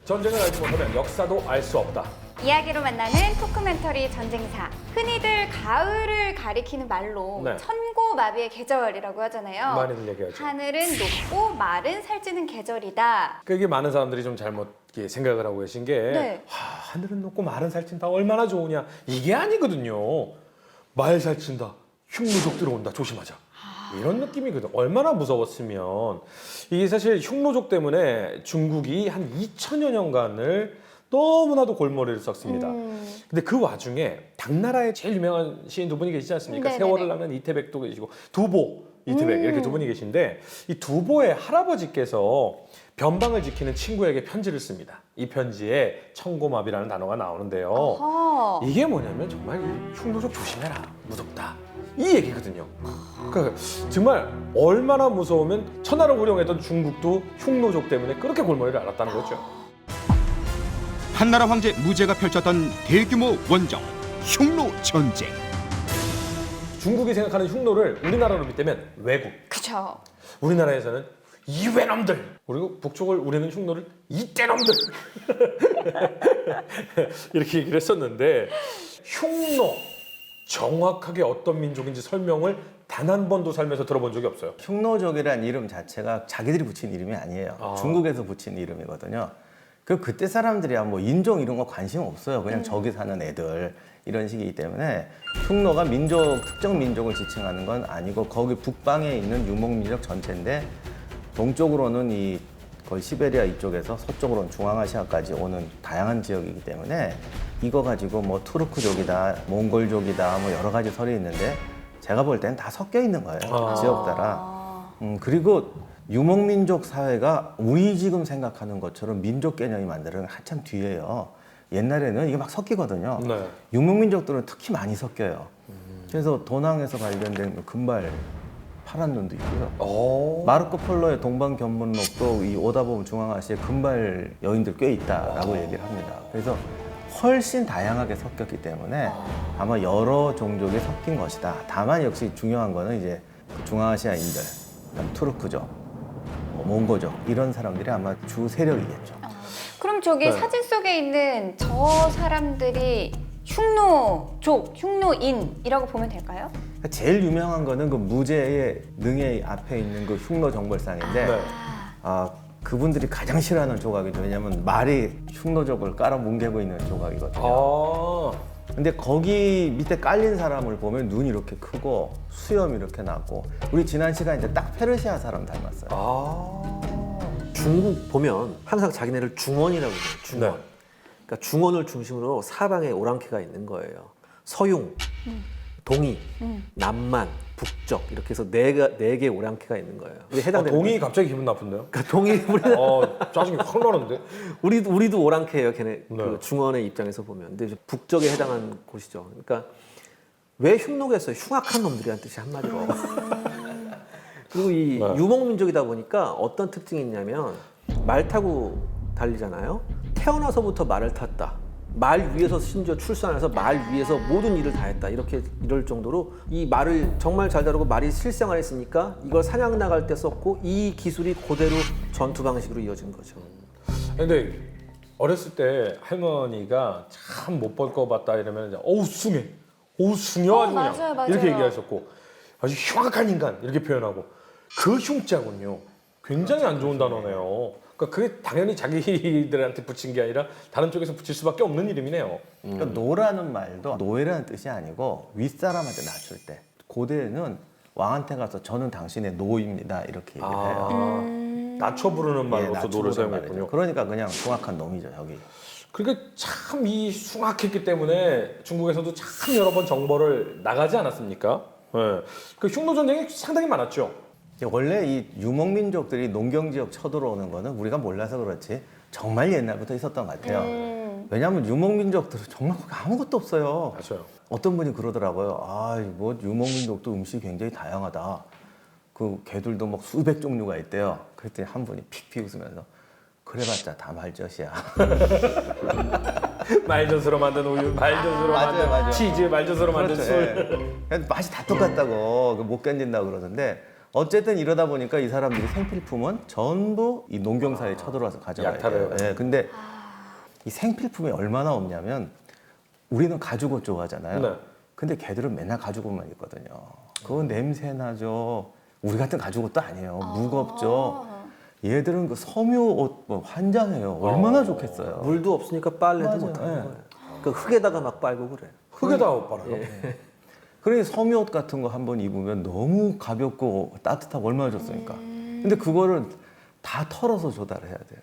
전쟁을 알지 못하면 역사도 알 수 없다. 이야기로 만나는 토크멘터리 전쟁사. 흔히들 가을을 가리키는 말로 네. 천고마비의 계절이라고 하잖아요. 많이들 얘기하죠. 하늘은 높고 말은 살찌는 계절이다. 그게 많은 사람들이 좀 잘못 이렇게 생각을 하고 계신 게 네. 하늘은 높고 말은 살찐다 얼마나 좋으냐 이게 아니거든요. 말 살찐다 흉노족 들어온다 조심하자 이런 느낌이거든. 얼마나 무서웠으면. 이게 사실 흉노족 때문에 중국이 한 2000여 년간을 너무나도 골머리를 썼습니다. 근데 그 와중에 당나라의 제일 유명한 시인 두 분이 계시지 않습니까? 네네네. 세월을 낳는 이태백도 계시고 두보 이태백 이렇게 두 분이 계신데 이 두보의 할아버지께서 변방을 지키는 친구에게 편지를 씁니다. 이 편지에 천고마비라는 단어가 나오는데요. 어허. 이게 뭐냐면 정말 이 흉노족 조심해라 무섭다 이 얘기거든요. 그러니까 정말 얼마나 무서우면 천하를 호령했던 중국도 흉노족 때문에 그렇게 골머리를 앓았다는 거죠. 한나라 황제 무제가 펼쳤던 대규모 원정 흉노 전쟁. 중국이 생각하는 흉노를 우리나라로 빗대면 외국, 그쵸. 우리나라에서는 이외놈들, 그리고 북쪽을 우리는 흉노를 이때놈들 이렇게 얘기를 했었는데 흉노 정확하게 어떤 민족인지 설명을 단 한 번도 살면서 들어본 적이 없어요. 흉노족이라는 이름 자체가 자기들이 붙인 이름이 아니에요. 아. 중국에서 붙인 이름이거든요. 그때 사람들이야 뭐 인종 이런 거 관심 없어요. 그냥 저기 사는 애들 이런 식이기 때문에 흉노가 민족 특정 민족을 지칭하는 건 아니고 거기 북방에 있는 유목민족 전체인데 동쪽으로는 이 거의 시베리아 이쪽에서 서쪽으로는 중앙아시아까지 오는 다양한 지역이기 때문에 이거 가지고 뭐 투르크족이다, 몽골족이다 뭐 여러 가지 설이 있는데 제가 볼 때는 다 섞여 있는 거예요. 지역 따라. 그리고 유목민족 사회가 우리 지금 생각하는 것처럼 민족 개념이 만드는 한참 뒤에요. 옛날에는 이게 막 섞이거든요. 네. 유목민족들은 특히 많이 섞여요. 그래서 도낭에서 발견된 금발 파란 눈도 있고요. 오. 마르코 폴로의 동방견문록도 이 오다 보면 중앙아시아에 금발 여인들 꽤 있다라고 얘기를 합니다. 그래서 훨씬 다양하게 섞였기 때문에 아마 여러 종족이 섞인 것이다. 다만 역시 중요한 거는 이제 그 중앙아시아인들, 그다음 투르크족, 뭐 몽고족 이런 사람들이 아마 주 세력이겠죠. 그럼 저기 네. 사진 속에 있는 저 사람들이 흉노족, 흉노인이라고 보면 될까요? 제일 유명한 거는 그 무제의 능의 앞에 있는 그 흉노 정벌상인데 네. 그분들이 가장 싫어하는 조각이죠. 왜냐하면 말이 흉노족을 깔아뭉개고 있는 조각이거든요. 아. 근데 거기 밑에 깔린 사람을 보면 눈이 이렇게 크고 수염이 이렇게 나고 우리 지난 시간에 이제 딱 페르시아 사람 닮았어요. 아. 중국 보면 항상 자기네를 중원이라고 해요. 중원. 네. 그러니까 중원을 중심으로 사방에 오랑캐가 있는 거예요. 서융, 동이, 남만, 북적 이렇게 해서 네 개 오랑캐가 있는 거예요. 우리 해당되는 동이 갑자기 기분 나쁜데요? 그러니까 동이 짜증이 확 나는데? 우리도 오랑캐예요. 걔네 네. 그 중원의 입장에서 보면. 근데 이제 북적에 해당하는 곳이죠. 그러니까 왜 흉노겠어요? 흉악한 놈들이란 뜻이 한마디로. 그리고 이 네. 유목민족이다 보니까 어떤 특징이 있냐면 말 타고 달리잖아요. 태어나서부터 말을 탔다. 말 위에서 심지어 출산해서 말 위에서 모든 일을 다 했다. 이럴 정도로 이 말을 정말 잘 다루고 말이 실생활했으니까 이걸 사냥 나갈 때 썼고 이 기술이 그대로 전투 방식으로 이어진 거죠. 근데 어렸을 때 할머니가 참 못 볼 거 봤다 이러면 이제 어우 숭해, 어우 숭여 아주 그냥 맞아요, 맞아요. 이렇게 얘기하셨고 아주 흉악한 인간 이렇게 표현하고 그 흉자군요. 굉장히 안 좋은 단어네요. 그러니까 그게 당연히 자기들한테 붙인 게 아니라 다른 쪽에서 붙일 수밖에 없는 이름이네요. 그러니까 노라는 말도 노예라는 뜻이 아니고 윗사람한테 낮출 때 고대에는 왕한테 가서 저는 당신의 노입니다 이렇게 얘기를 해요. 낮춰 부르는 말로서 낮추는 노를 말이죠. 사용했군요. 그러니까 그냥 흉악한 놈이죠 여기. 그러니까 참 이 흉악했기 때문에 중국에서도 참 여러 번 정벌을 나가지 않았습니까? 네. 그 흉노 전쟁이 상당히 많았죠. 원래 이 유목민족들이 농경지역 쳐들어오는 거는 우리가 몰라서 그렇지 정말 옛날부터 있었던 것 같아요. 왜냐하면 유목민족들은 정말 거기 아무것도 없어요. 맞아요. 어떤 분이 그러더라고요. 뭐 유목민족도 음식이 굉장히 다양하다. 그 개들도 막 수백 종류가 있대요. 그랬더니 한 분이 픽 비웃으면서 그래봤자 다 말젓이야. 말젓으로 만든 우유, 말젓으로 만든 맞아요. 치즈, 말젓으로 만든 그렇죠. 술. 예. 맛이 다 똑같다고 못 견딘다고 그러던데 어쨌든 이러다 보니까 이 사람들이 생필품은 전부 이 농경사에 쳐들어와서 가져가야 약탈을 돼요. 예, 근데 이 생필품이 얼마나 없냐면 우리는 가죽옷 좋아하잖아요. 네. 근데 걔들은 맨날 가죽옷만 입거든요. 그거 냄새 나죠. 우리 같은 가죽옷도 아니에요. 무겁죠. 얘들은 그 섬유옷 뭐 환장해요. 얼마나 좋겠어요. 물도 없으니까 빨래도 맞아요. 못하는 예. 거예요. 그 흙에다가 막 빨고 그래요. 흙에다 옷 빨아요. 그러니 섬유옷 같은 거 한번 입으면 너무 가볍고 따뜻하고 얼마나 좋습니까? 근데 그거를 다 털어서 조달해야 돼요.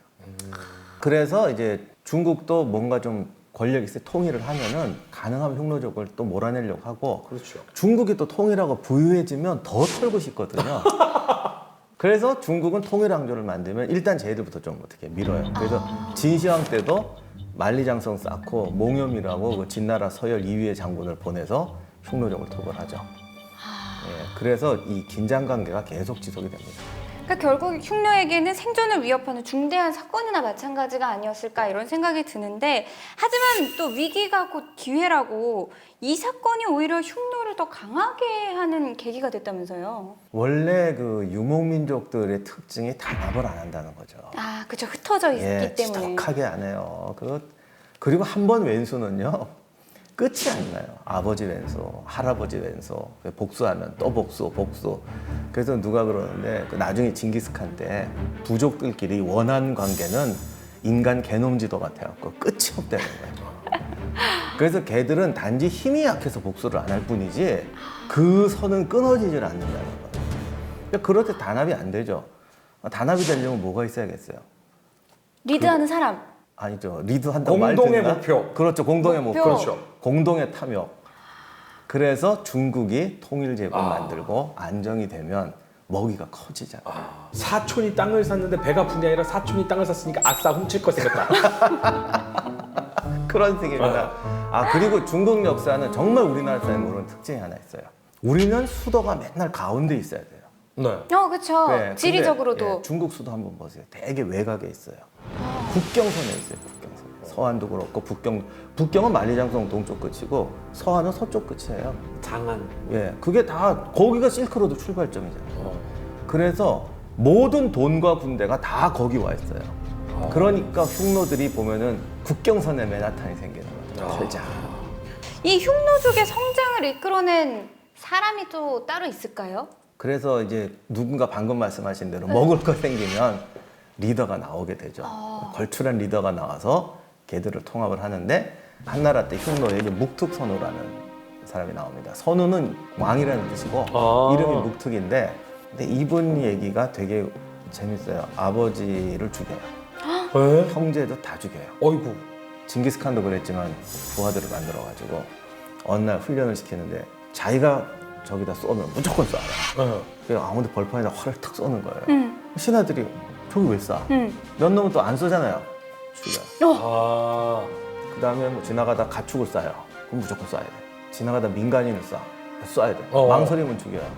그래서 이제 중국도 뭔가 좀 권력 있게 통일을 하면은 가능하면 흉노족을 또 몰아내려고 하고 그렇죠. 중국이 또 통일하고 부유해지면 더 털고 싶거든요. 그래서 중국은 통일왕조를 만들면 일단 쟤들부터 좀 어떻게 밀어요. 그래서 진시황 때도 만리장성 쌓고 몽염이라고 그 진나라 서열 2위의 장군을 보내서 흉노족을 토벌하죠. 예, 그래서 이 긴장 관계가 계속 지속이 됩니다. 그러니까 결국 흉노에게는 생존을 위협하는 중대한 사건이나 마찬가지가 아니었을까 이런 생각이 드는데 하지만 또 위기가 곧 기회라고 이 사건이 오히려 흉노를 더 강하게 하는 계기가 됐다면서요. 원래 그 유목민족들의 특징이 단합을 안 한다는 거죠. 아, 그렇죠. 흩어져 있기 예, 때문에. 지독하게 안 해요. 그리고 한 번 왼수는요 끝이 안 나요. 아버지 왼수, 할아버지 왼수, 복수하면 또 복수. 그래서 누가 그러는데 나중에 징기스칸 때 부족들끼리 원한 관계는 인간 게놈지도 같아갖고 끝이 없다는 거예요. 그래서 걔들은 단지 힘이 약해서 복수를 안 할 뿐이지 그 선은 끊어지질 않는다는 거예요. 그러니까 그럴 때 단합이 안 되죠. 단합이 되려면 뭐가 있어야겠어요? 리드하는 사람. 아니죠. 리드한다고 공동의 말 듣나? 목표. 그렇죠. 공동의 목표. 그렇죠. 공동의 탐욕. 그래서 중국이 통일제국 만들고 안정이 되면 먹이가 커지잖아요. 사촌이 땅을 샀는데 배가 부른 게 아니라 사촌이 땅을 샀으니까 아싸 훔칠 거 생겼다. 그런 식입니다. 그리고 중국 역사는 정말 우리나라 사람이 모르는 특징이 하나 있어요. 우리는 수도가 맨날 가운데 있어야 돼요. 네. 그렇죠. 네, 근데, 지리적으로도. 예, 중국 수도 한번 보세요. 되게 외곽에 있어요. 국경선에 있어요. 국경선. 서안도 그렇고 북경은 만리장성 동쪽 끝이고 서안은 서쪽 끝이에요. 장안. 예, 그게 다 거기가 실크로드 출발점이잖아요. 그래서 모든 돈과 군대가 다 거기 와 있어요. 그러니까 흉노들이 보면은 국경선에 맨하탄이 생기는 거죠. 절자. 이 흉노족의 성장을 이끌어낸 사람이 또 따로 있을까요? 그래서 이제 누군가 방금 말씀하신 대로 먹을 거 생기면 리더가 나오게 되죠. 걸출한 리더가 나와서 걔들을 통합을 하는데 한나라 때 흉노에게 묵특선우라는 사람이 나옵니다. 선우는 왕이라는 뜻이고 이름이 묵특인데 근데 이분 얘기가 되게 재밌어요. 아버지를 죽여요. 에? 형제도 다 죽여요. 어이구. 징기스칸도 그랬지만 부하들을 만들어가지고 어느 날 훈련을 시키는데 자기가 저기다 쏘면 무조건 쏴요. 네. 그래서 아무데 벌판에다 활을 탁 쏘는 거예요. 신하들이 저기 왜 쏴? 몇 놈은 또 안 쏘잖아요. 죽여요. 그 다음에 뭐 지나가다 가축을 쏴요. 그럼 무조건 쏴야 돼. 지나가다 민간인을 쏴야 돼. 망설이면 죽여요.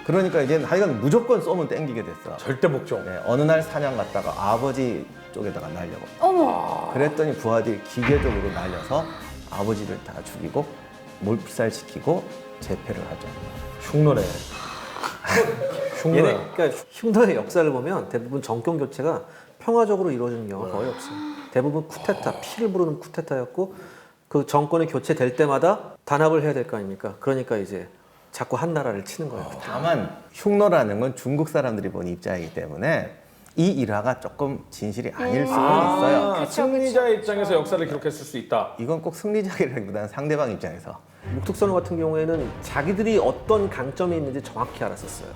그러니까 이제 하여간 무조건 쏘면 땡기게 됐어. 절대 복종. 네, 어느 날 사냥 갔다가 아버지 쪽에다가 날려고. 어머. 그랬더니 부하들이 기계적으로 날려서 아버지를 다 죽이고 몰피살시키고 재패를 하죠. 흉노네. 흉노야. 그러니까 흉노의 역사를 보면 대부분 정권 교체가 평화적으로 이루어지는 경우가 거의 없어요. 대부분 쿠데타, 피를 부르는 쿠데타였고 그 정권이 교체될 때마다 단합을 해야 될 거 아닙니까? 그러니까 이제 자꾸 한 나라를 치는 거예요. 다만 흉노라는 건 중국 사람들이 본 입장이기 때문에 이 일화가 조금 진실이 아닐 수는 있어요. 그쵸, 승리자의 그쵸. 입장에서 역사를 기록했을 수 있다. 이건 꼭 승리자기라기보다는 상대방 입장에서. 묵특선우 같은 경우에는 자기들이 어떤 강점이 있는지 정확히 알았었어요.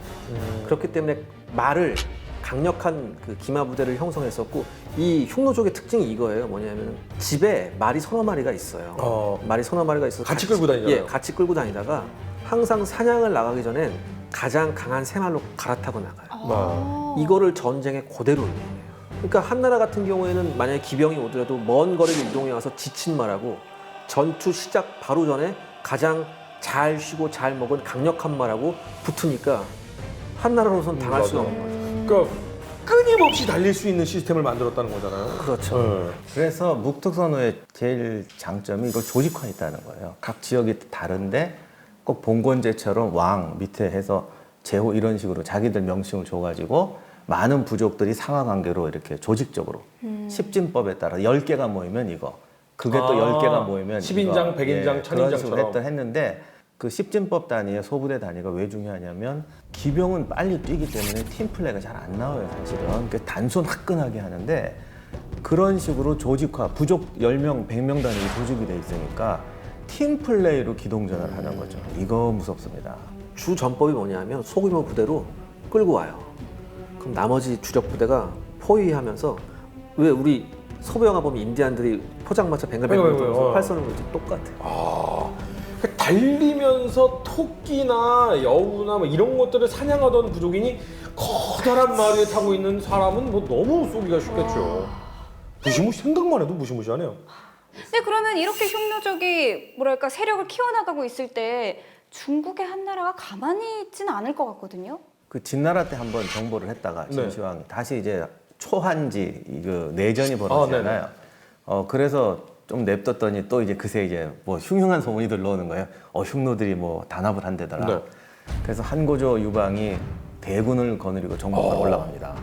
그렇기 때문에 말을 강력한 그 기마 부대를 형성했었고 이 흉노족의 특징이 이거예요. 뭐냐면 집에 말이 서너 마리가 있어요. 말이 서너 마리가 있어서 같이 끌고 다니잖아요. 예, 같이 끌고 다니다가 항상 사냥을 나가기 전엔 가장 강한 새 말로 갈아타고 나가요. 이거를 전쟁에 그대로 이용해요. 그러니까 한나라 같은 경우에는 만약에 기병이 오더라도 먼 거리를 이동해 와서 지친 말하고 전투 시작 바로 전에 가장 잘 쉬고 잘 먹은 강력한 말하고 붙으니까 한나라로선 당할 수가 없는 거죠. 그러니까 끊임없이 달릴 수 있는 시스템을 만들었다는 거잖아요. 그렇죠. 네. 그래서 묵특선우의 제일 장점이 이걸 조직화했다는 거예요. 각 지역이 다른데 꼭 봉건제처럼 왕 밑에 해서 제호 이런 식으로 자기들 명칭을 줘가지고 많은 부족들이 상하 관계로 이렇게 조직적으로 십진법에 따라 10개가 모이면 이거, 그게 또 10개가 모이면 10인장, 이거. 100인장, 그런 식으로 1000인장처럼. 했는데 그 십진법 단위의 소부대 단위가 왜 중요하냐면 기병은 빨리 뛰기 때문에 팀플레이가 잘 안 나와요, 사실은. 그 단순 화끈하게 하는데 그런 식으로 조직화, 부족 10명, 100명 단위 조직이 돼 있으니까 팀플레이로 기동전을 하는 거죠. 이거 무섭습니다. 주 전법이 뭐냐면 소규모 부대로 끌고 와요. 그럼 나머지 주력 부대가 포위하면서 왜 우리 서부 영화 보면 인디안들이 포장마차 뱅글뱅글 돌면서 활 쏘는 거지 똑같아요. 달리면서 토끼나 여우나 뭐 이런 것들을 사냥하던 부족인이 커다란 마리에 타고 있는 사람은 뭐 너무 쏘기가 쉽겠죠. 무시무시 생각만 해도 무시무시하네요. 근데 그러면 이렇게 흉노적이 뭐랄까 세력을 키워나가고 있을 때 중국의 한나라가 가만히 있지는 않을 것 같거든요. 그 진나라 때 한번 정보를 했다가 네. 진시황이 다시 이제 초한지 그 내전이 벌어지잖아요. 그래서 좀 냅뒀더니 또 이제 그새 이제 뭐 흉흉한 소문이 들러오는 거예요. 흉노들이 뭐 단합을 한대더라. 네. 그래서 한고조 유방이 대군을 거느리고 정복하러 올라갑니다.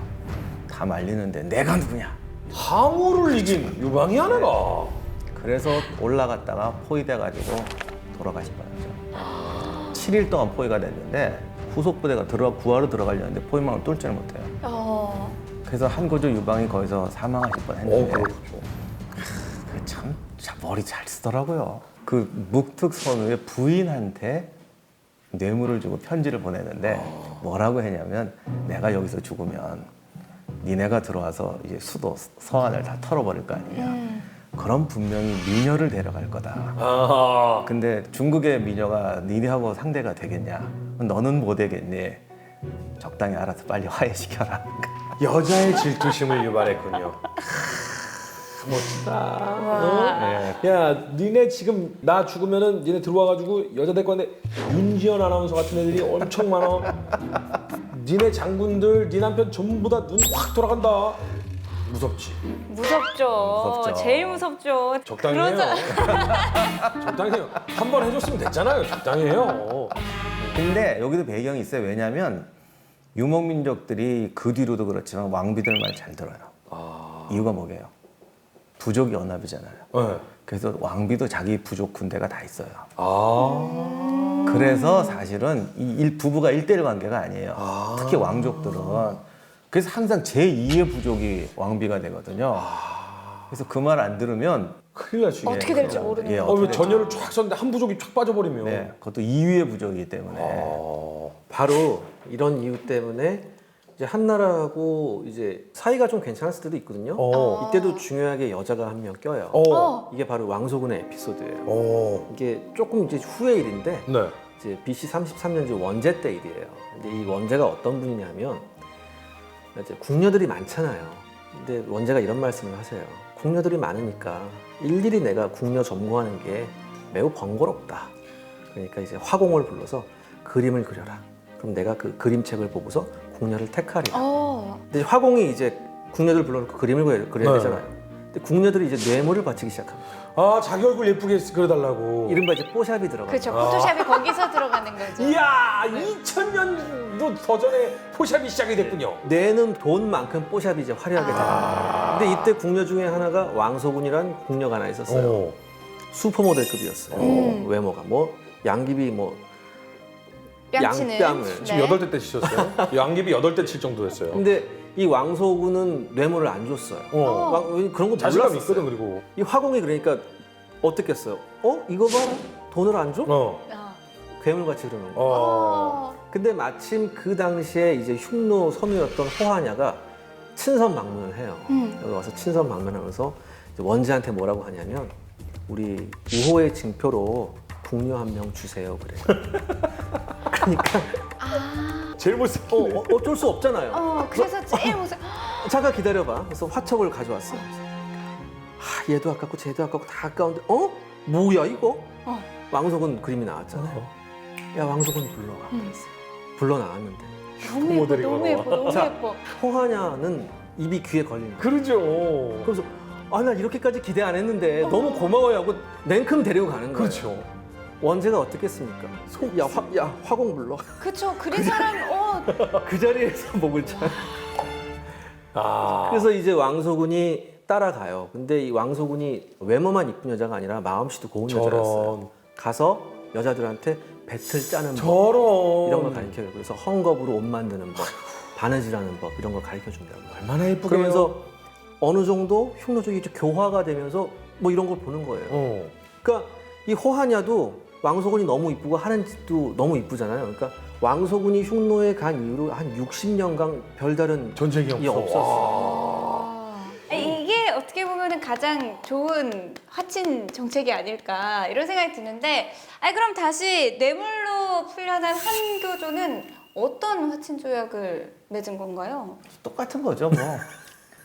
다 말리는데 내가 누구냐? 항우를 이긴 유방이 하나가. 그래서 올라갔다가 포위돼가지고 돌아가신 거죠. 7일 동안 포위가 됐는데 후속 부대가 구하러 들어가려는데 포위망을 뚫지를 못해요. 그래서 한고조 유방이 거기서 사망하실 뻔했는데 참 머리 잘 쓰더라고요. 그 묵특선우의 부인한테 뇌물을 주고 편지를 보내는데 뭐라고 했냐면 내가 여기서 죽으면 니네가 들어와서 이제 수도 서안을 다 털어버릴 거 아니냐. 그럼 분명히 미녀를 데려갈 거다. 아하. 근데 중국의 미녀가 니네하고 상대가 되겠냐? 너는 못 되겠니? 적당히 알아서 빨리 화해시켜라. 여자의 질투심을 유발했군요. 멋지다. 어? 야, 니네 지금 나 죽으면은 니네 들어와가지고 여자 될 건데 윤지연 아나운서 같은 애들이 엄청 많아. 니네 장군들, 니 남편 전부 다 눈 확 돌아간다. 무섭지. 무섭죠. 무섭죠. 제일 무섭죠. 적당히 해요. 적당히 해요. 한 번 해줬으면 됐잖아요. 적당히 해요. 근데 여기도 배경이 있어요. 왜냐하면 유목민족들이 그 뒤로도 그렇지만 왕비들 말 잘 들어요. 이유가 뭐게요? 부족이 연합이잖아요. 네. 그래서 왕비도 자기 부족 군대가 다 있어요. 아. 그래서 사실은 이 부부가 1대1 관계가 아니에요. 특히 왕족들은. 그래서 항상 제2의 부족이 왕비가 되거든요. 그래서 그 말 안 들으면 큰일 날 수 있겠네. 어떻게 될지 모르는 예, 거. 어떻게 왜 될지. 전열을 쫙 썼는데 한 부족이 쫙 빠져버리면. 네, 그것도 2위의 부족이기 때문에. 바로 이런 이유 때문에 이제 한나라하고 이제 사이가 좀 괜찮았을 때도 있거든요. 이때도 중요하게 여자가 한 명 껴요. 이게 바로 왕소군의 에피소드예요. 이게 조금 이제 후의 일인데 네. 이제 BC 33년제 원제 때 일이에요. 근데 이 원제가 어떤 분이냐면 이제 궁녀들이 많잖아요. 근데 원제가 이런 말씀을 하세요. 궁녀들이 많으니까 일일이 내가 궁녀 점거하는 게 매우 번거롭다. 그러니까 이제 화공을 불러서 그림을 그려라. 그럼 내가 그 그림책을 보고서 궁녀를 택하리라. 근데 화공이 이제 궁녀들 불러놓고 그림을 그려야 네. 되잖아요. 근데 궁녀들이 이제 뇌물을 바치기 시작합니다. 아, 자기 얼굴 예쁘게 그려달라고. 이른바 이제 뽀샵이 들어가요. 그렇죠. 포토샵이 거기서 들어가는 거죠. 이야, 2000년도 더 전에 포샵이 시작이 됐군요. 내는 돈만큼 뽀샵이 이제 화려하게 들어갑니다. 근데 이때 궁녀 중에 하나가 왕소군이라는 궁녀가 하나 있었어요. 슈퍼 모델급이었어요. 외모가 뭐 양귀비 뭐 뺨치는. 양뺨을. 지금 8대 때 치셨어요? 양귀비 8대 칠 정도였어요. 근데 이 왕소군은 뇌물을 안 줬어요. 그런 거 자신감이 몰랐었어요. 있거든, 그리고. 이 화공이 그러니까 어떻게 했어요? 이거 봐라. 돈을 안 줘? 아. 괴물같이 그러는 거. 근데 마침 그 당시에 이제 흉노 선우였던 호하냐가 친선 방문을 해요. 여기 와서 친선 방문하면서 이제 원지한테 뭐라고 하냐면 우리 우호의 징표로 궁녀 한 명 주세요 그래요. 그러니까 제일 못생긴. 어쩔 수 없잖아요. 그래서 제일 무섭. 잠깐 기다려봐. 그래서 화첩을 가져왔어요. 얘도 아깝고 쟤도 아깝고 다 아까운데 뭐야 이거? 왕석은 그림이 나왔잖아요. 야 왕석은 불러와. 불러 나왔는데 너무 예뻐, 너무 예뻐, 너무 자. 예뻐. 호하냐는 입이 귀에 걸리는 거야. 그러죠. 그래서 나 이렇게까지 기대 안 했는데 너무 고마워요 하고 냉큼 데리고 가는 거예요. 그렇죠. 원제가 어떻게 했습니까? 야 화공 불러. 그쵸. 그린 사람, 그 자리에서 목을 쳐요. 그래서 이제 왕소군이 따라가요. 근데 이 왕소군이 외모만 이쁜 여자가 아니라 마음씨도 고운 여자였어요. 가서 여자들한테 배틀 짜는 법 저런 이런 걸 가르쳐요. 그래서 헝겊으로 옷 만드는 법, 바느질하는 법 이런 걸 가르쳐 준다고. 얼마나 예쁘게요. 그러면서 어느 정도 흉노족이 좀 교화가 되면서 뭐 이런 걸 보는 거예요. 그러니까 이 호하냐도 왕소군이 너무 이쁘고 하는 짓도 너무 이쁘잖아요. 그러니까 왕소군이 흉노에 간 이후로 한 60년간 별다른 전쟁이 없었어요. 이게 어떻게 보면은 가장 좋은 화친 정책이 아닐까 이런 생각이 드는데, 그럼 다시 뇌물로 풀려난 한교조는 어떤 화친 조약을 맺은 건가요? 똑같은 거죠, 뭐.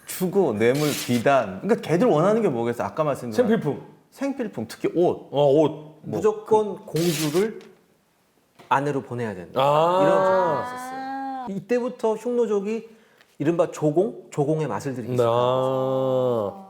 주고 뇌물 비단. 그러니까 걔들 원하는 게 뭐겠어? 아까 말씀드린 생필품, 특히 옷. 옷. 무조건 공주를 아내로 보내야 된다. 이런 조건이 있었어요. 이때부터 흉노족이 이른바 조공의 맛을 들이기 시작합니다.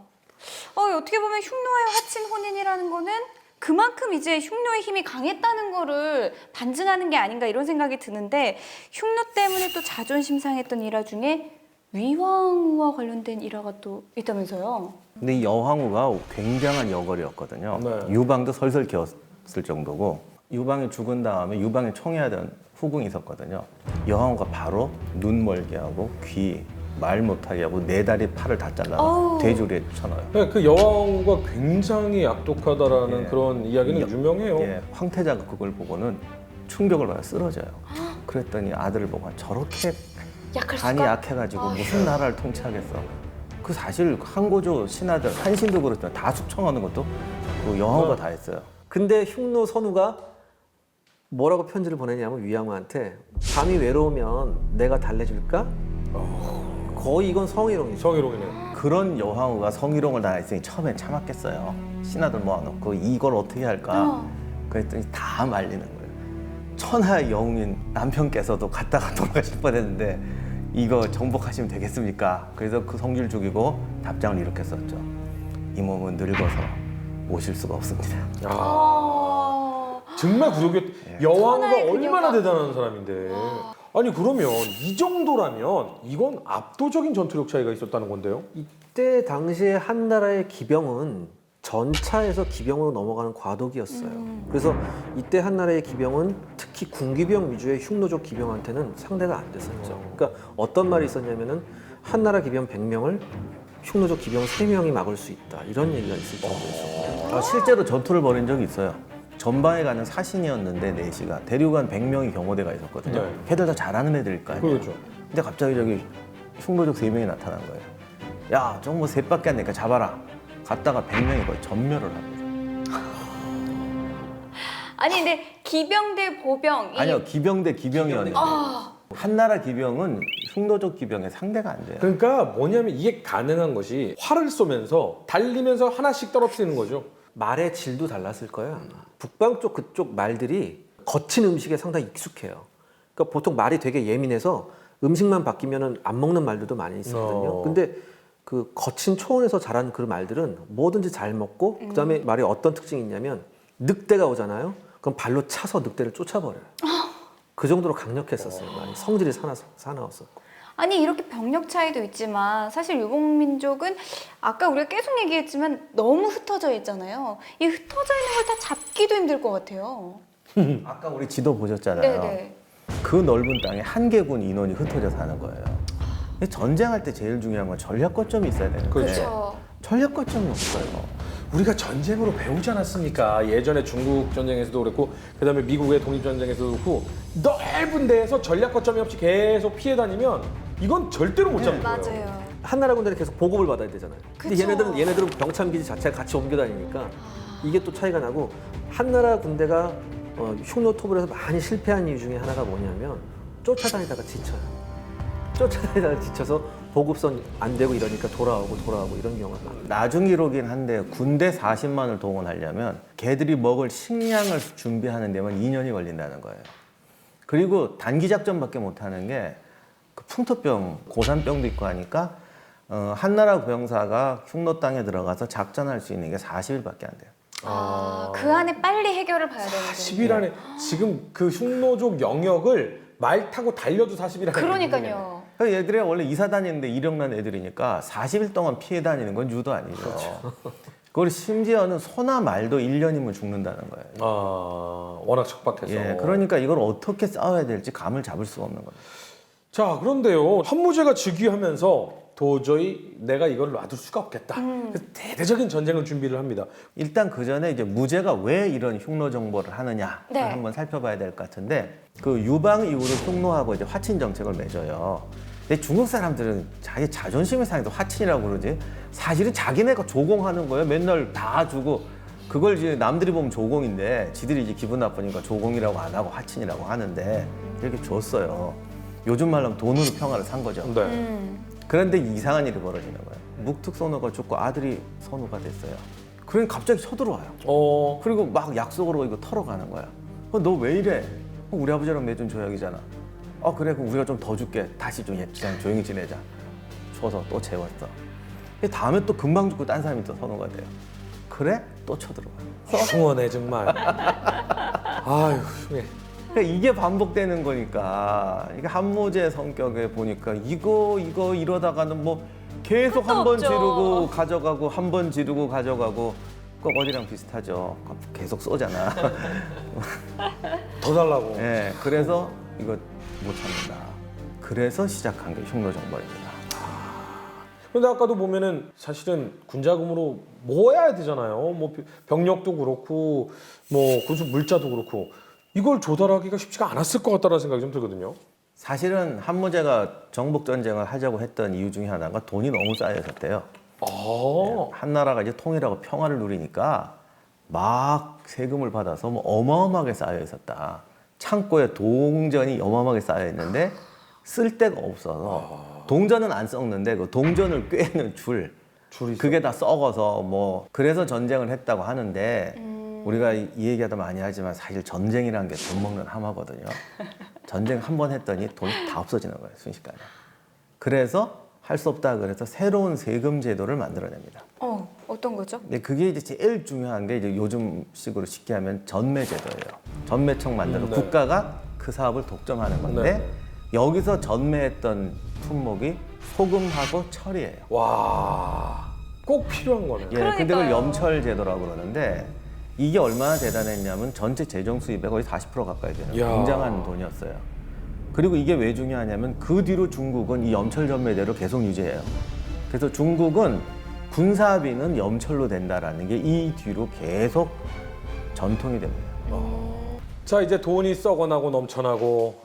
어떻게 보면 흉노의 화친 혼인이라는 거는 그만큼 이제 흉노의 힘이 강했다는 거를 반증하는 게 아닌가 이런 생각이 드는데, 흉노 때문에 또 자존심 상했던 일화 중에 위왕후와 관련된 일화가 또 있다면서요? 근데 이 여황후가 굉장한 여걸이었거든요. 네. 유방도 설설 기었을 정도고, 유방이 죽은 다음에 유방에 총애하던 후궁이 있었거든요. 여황후가 바로 눈 멀게 하고 귀 말 못하게 하고 네 다리 팔을 다 잘라 돼지우리에 쳐넣어요. 네, 그 여왕후가 굉장히 악독하다라는 예. 그런 이야기는 유명해요. 예, 황태자가 그걸 보고는 충격을 받아 쓰러져요. 그랬더니 아들을 보고 저렇게 약할 간이 수가? 약해가지고 무슨 나라를 통치하겠어. 그 사실 한고조 신하들 한신도 그렇지만 다 숙청하는 것도 그 여황후가 다 했어요. 근데 흉노 선우가 뭐라고 편지를 보내냐면 위왕후한테 밤이 외로우면 내가 달래줄까? 거의 이건 성희롱이죠. 성희롱이네. 그런 여황후가 성희롱을 당했으니 처음엔 참았겠어요. 신하들 모아놓고 이걸 어떻게 할까? 그랬더니 다 말리는 거예요. 천하의 영웅인 남편께서도 갔다가 돌아가실 뻔했는데 이거 정복하시면 되겠습니까? 그래서 그 성주를 죽이고 답장을 이렇게 썼죠. 이 몸은 늙어서 모실 수가 없습니다. 정말 굴욕이 여왕후가 천하의 얼마나 그녀가. 대단한 사람인데. 아니 그러면 이 정도라면 이건 압도적인 전투력 차이가 있었다는 건데요. 이때 당시에 한나라의 기병은 전차에서 기병으로 넘어가는 과도기였어요. 그래서 이때 한나라의 기병은 특히 군기병 위주의 흉노족 기병한테는 상대가 안 됐었죠. 그러니까 어떤 말이 있었냐면은 한나라 기병 100명을 흉노족 기병 3명이 막을 수 있다. 이런 얘기가 있을 정도였어요. 실제로 전투를 벌인 적이 있어요. 전방에 가는 사신이었는데 내시가 대류관 100명이 경호대가 있었거든요. 네. 걔들 다 잘하는 애들일 거 아니에요. 그렇죠. 근데 갑자기 저기 흉노족 3명이 나타난 거예요. 야, 저거 뭐 셋밖에 안 되니까 잡아라. 갔다가 100명이 거의 전멸을 합니다. 아니 근데 기병 대 보병 아니요, 기병 대 기병이었는데 한나라 기병은 흉노족 기병의 상대가 안 돼요. 그러니까 뭐냐면 이게 가능한 것이 활을 쏘면서 달리면서 하나씩 떨어뜨리는 거죠. 말의 질도 달랐을 거예요. 아마. 북방 쪽 그쪽 말들이 거친 음식에 상당히 익숙해요. 그러니까 보통 말이 되게 예민해서 음식만 바뀌면은 안 먹는 말들도 많이 있거든요. 근데 그 거친 초원에서 자란 그 말들은 뭐든지 잘 먹고 그다음에 말이 어떤 특징이 있냐면 늑대가 오잖아요. 그럼 발로 차서 늑대를 쫓아버려요. 그 정도로 강력했었어요. 말이 성질이 사나웠었고. 아니 이렇게 병력 차이도 있지만 사실 유목민족은 아까 우리가 계속 얘기했지만 너무 흩어져 있잖아요. 이 흩어져 있는 걸 다 잡기도 힘들 것 같아요. 아까 우리 지도 보셨잖아요. 네네. 그 넓은 땅에 한 개군 인원이 흩어져 사는 거예요. 근데 전쟁할 때 제일 중요한 건 전략 거점이 있어야 되는데 그렇죠. 전략 거점이 없어요. 우리가 전쟁으로 배우지 않았습니까? 예전에 중국 전쟁에서도 그랬고 그다음에 미국의 독립전쟁에서도 그렇고 넓은 데에서 전략 거점이 없이 계속 피해 다니면 이건 절대로 못 잡는 거예요. 맞아요. 한나라 군대는 계속 보급을 받아야 되잖아요. 근데 그쵸. 얘네들은 병참기지 자체가 같이 옮겨 다니니까 이게 또 차이가 나고 한나라 군대가 흉노토벌에서 많이 실패한 이유 중에 하나가 뭐냐면 쫓아다니다가 지쳐요. 쫓아다니다가 지쳐서 보급선 안 되고 이러니까 돌아오고 이런 경우가 많아요. 나중 기록이긴 한데 군대 40만을 동원하려면 걔들이 먹을 식량을 준비하는 데만 2년이 걸린다는 거예요. 그리고 단기 작전밖에 못하는 게 그 풍토병, 고산병도 있고 하니까 한나라 병사가 흉노 땅에 들어가서 작전할 수 있는 게 40일밖에 안 돼요. 그 안에 빨리 해결을 봐야 되는데. 40일 안에 지금 그 흉노족 영역을 말 타고 달려도 40일 안에 그러니까요. 그 얘들이 원래 이사 다니는데 이력난 애들이니까 40일 동안 피해 다니는 건 유도 아니죠. 그걸 심지어는 소나 말도 1년이면 죽는다는 거예요. 아, 워낙 척박해서. 예, 그러니까 이걸 어떻게 싸워야 될지 감을 잡을 수가 없는 거예요. 자, 그런데요. 한무제가 즉위하면서 도저히 내가 이걸 놔둘 수가 없겠다. 그래서 대대적인 전쟁을 준비를 합니다. 일단 그 전에 이제 무제가 왜 이런 흉노 정보를 하느냐 네. 한번 살펴봐야 될 것 같은데 그 유방 이후로 흉노하고 이제 화친 정책을 맺어요. 근데 중국 사람들은 자기 자존심이 상해서 화친이라고 그러지 사실은 자기네가 조공하는 거예요. 맨날 다 주고 그걸 이제 남들이 보면 조공인데 지들이 이제 기분 나쁘니까 조공이라고 안 하고 화친이라고 하는데 이렇게 줬어요. 요즘 말로 하면 돈으로 평화를 산 거죠. 네. 그런데 이상한 일이 벌어지는 거예요. 묵특 선우가 죽고 아들이 선우가 됐어요. 그러니까 갑자기 쳐들어와요. 그리고 막 약속으로 이거 털어가는 거야. 너 왜 이래? 우리 아버지랑 맺은 조약이잖아. 그래 그럼 우리가 좀 더 줄게. 다시 좀 그냥 조용히 지내자. 줘서 또 재웠어. 다음에 또 금방 죽고 딴 사람이 또 선우가 돼요. 그래? 또 쳐들어와. 흉하네 정말. 아유, 흉해. 그러니까 이게 반복되는 거니까 이게 한무제 성격에 보니까 이거 이러다가는 뭐 계속 끝도 한 번 없죠. 지르고 가져가고 한 번 지르고 가져가고 그 어디랑 비슷하죠. 계속 쏘잖아. 더 달라고. 예, 그래서 이거 못 참는다. 그래서 시작한 게 흉노 정벌입니다. 근데 아까도 보면은 사실은 군자금으로 모아야 되잖아요. 뭐 병력도 그렇고 뭐 군수 물자도 그렇고 이걸 조달하기가 쉽지가 않았을 것 같다는 생각이 좀 들거든요. 사실은 한무제가 정복 전쟁을 하자고 했던 이유 중에 하나가 돈이 너무 쌓여 있었대요. 한 나라가 이제 통일하고 평화를 누리니까 막 세금을 받아서 뭐 어마어마하게 쌓여 있었다. 창고에 동전이 어마어마하게 쌓여 있는데 쓸 데가 없어서 동전은 안 썩는데 그 동전을 꿰는 줄이 그게 다 썩어서 뭐 그래서 전쟁을 했다고 하는데 우리가 이 얘기하다 많이 하지만 사실 전쟁이라는 게 돈 먹는 함하거든요. 전쟁 한 번 했더니 돈이 다 없어지는 거예요, 순식간에. 그래서 할 수 없다 그래서 새로운 세금 제도를 만들어냅니다. 어떤 거죠? 근데 그게 이제 제일 중요한 게 이제 요즘식으로 쉽게 하면 전매 제도예요. 전매청 만들어 네. 국가가 그 사업을 독점하는 건데 네. 여기서 전매했던 품목이 소금하고 철이에요. 와, 꼭 필요한 거네요. 예, 근데 그걸 그러니까요. 염철 제도라고 그러는데 이게 얼마나 대단했냐면 전체 재정 수입의 거의 40% 가까이 되는 이야. 굉장한 돈이었어요. 그리고 이게 왜 중요하냐면 그 뒤로 중국은 이 염철 전매제를 계속 유지해요. 그래서 중국은 군사비는 염철로 된다라는 게 이 뒤로 계속 전통이 됩니다. 자, 이제 돈이 썩어나고 넘쳐나고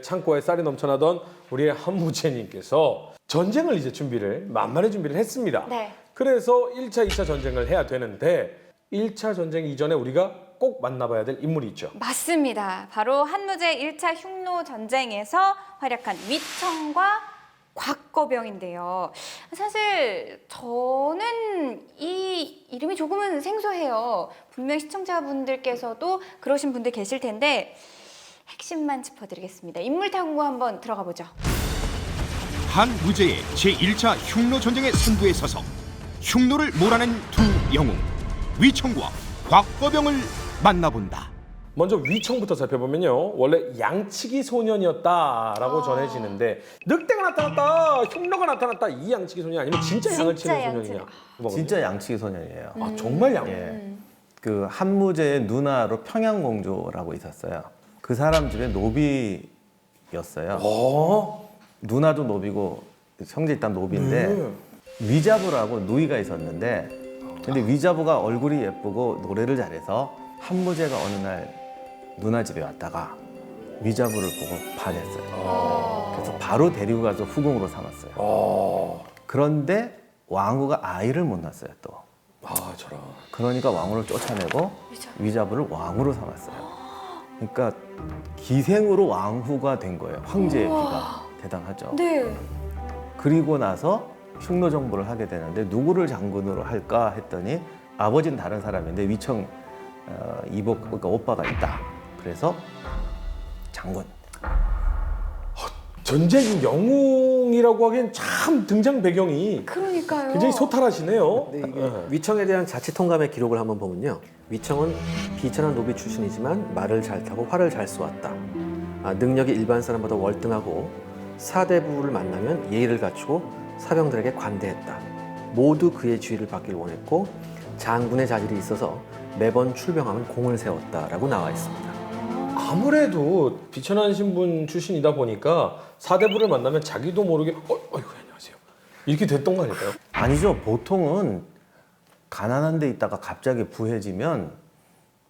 창고에 쌀이 넘쳐나던 우리의 한무제님께서 전쟁을 이제 만만히 준비를 했습니다. 네. 그래서 1차, 2차 전쟁을 해야 되는데 1차 전쟁 이전에 우리가 꼭 만나봐야 될 인물이 있죠. 맞습니다. 바로 한무제 1차 흉노 전쟁에서 활약한 위청과 곽거병인데요. 사실 저는 이 이름이 조금은 생소해요. 분명 시청자분들께서도 그러신 분들 계실 텐데 핵심만 짚어드리겠습니다. 인물 탐구 한번 들어가 보죠. 한무제의 제1차 흉노 전쟁의 선두에 서서 흉노를 몰아낸 두 영웅 위청과 곽거병을 만나본다. 먼저 위청부터 살펴보면요. 원래 양치기 소년이었다라고 전해지는데 늑대가 나타났다, 흉노가 나타났다 이 양치기 소년이 아니면 진짜 양을 치는 진짜 소년이냐? 뭐거든요. 진짜 양치기 소년이에요. 아, 정말 양. 예. 그 한무제의 누나로 평양공주라고 있었어요. 그 사람 집에 노비였어요. 누나도 노비고 형제 일단 노비인데 위자부라고 누이가 있었는데 근데 위자부가 얼굴이 예쁘고 노래를 잘해서 한무제가 어느 날 누나 집에 왔다가 위자부를 보고 반했어요. 그래서 바로 데리고 가서 후궁으로 삼았어요. 그런데 왕후가 아이를 못 낳았어요 또. 아, 저런. 그러니까 왕후를 쫓아내고 위자부를 왕후로 삼았어요. 그러니까 기생으로 왕후가 된 거예요. 황제의 피가. 대단하죠. 네. 그리고 나서 흉노 정부를 하게 되는데 누구를 장군으로 할까 했더니 아버지는 다른 사람인데 위청 이복 그러니까 오빠가 있다. 그래서 장군. 전쟁 영웅이라고 하기엔 참 등장 배경이 그러니까요. 굉장히 소탈하시네요. 근데 이게 위청에 대한 자치통감의 기록을 한번 보면요. 위청은 비천한 노비 출신이지만 말을 잘 타고 활을 잘 쏘았다. 능력이 일반 사람보다 월등하고 사대부를 만나면 예의를 갖추고 사병들에게 관대했다. 모두 그의 지휘를 받기를 원했고 장군의 자질이 있어서 매번 출병하면 공을 세웠다라고 나와 있습니다. 아무래도 비천한 신분 출신이다 보니까 사대부를 만나면 자기도 모르게 어이구 안녕하세요 이렇게 됐던 거 아닐까요? 아니죠. 보통은 가난한 데 있다가 갑자기 부해지면